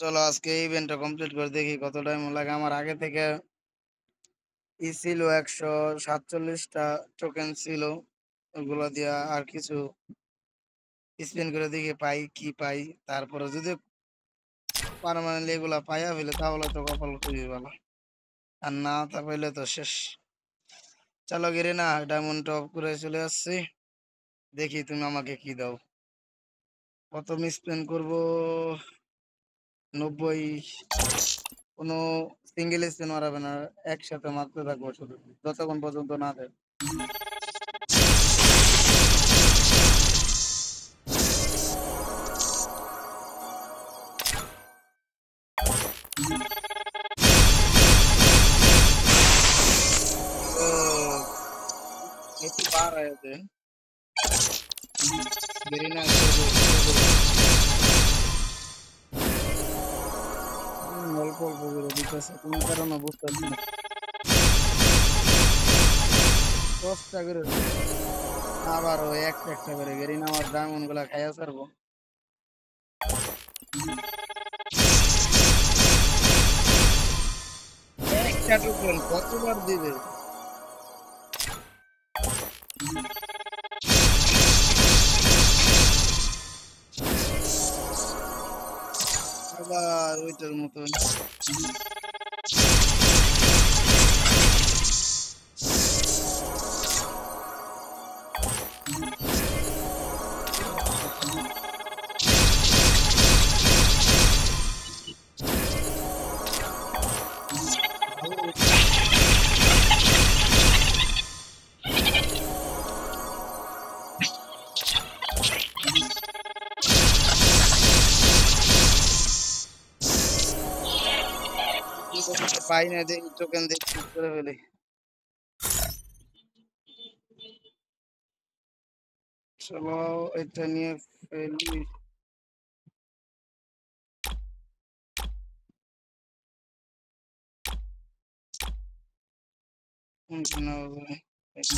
চলো আজকে ইভেন্টটা কমপ্লিট করে দেখি কত টাইম লাগে। আমার আগে থেকে ছিল 147টা টোকেন ছিল, ওগুলো দিয়া আর কিছু স্পিন করে দেখি পাই কি পাই। তারপরে যদি পার্মানেন্টলি এগুলা পাইয়া ফেলে তাহলে তো কপাল খুবই ভালো, আর না তা পাইলে তো শেষ। চলো গিরে না, ডায়মন্ড টপ করে চলে আসছি। দেখি তুমি আমাকে কি দাও। কত স্পিন করবো? 90। কোনো সিঙ্গেল স্পিন মারাবে না, একসাথে মারতে থাকবো শুধু যতক্ষণ পর্যন্ত না দেয়। ओ, একটু বার হয়েছে। দেরি না করে দে, অল্প অল্প করে দিতেছে কোন কারণে বুঝতেছি না। 10টা করে দে। আবার ওই একটা একটা করে গেরিনা আমার ডায়মন্ড গুলা খাইয়া ছাড়বো। একটা টোকেন কতবার দিবে? আবার ওইটার মতন। পাই না, দেখি টোকেন দেখি করে ফেলি। চলো এটা নিয়ে ফেলি। কোনটা নেওয়া যায়? এটা।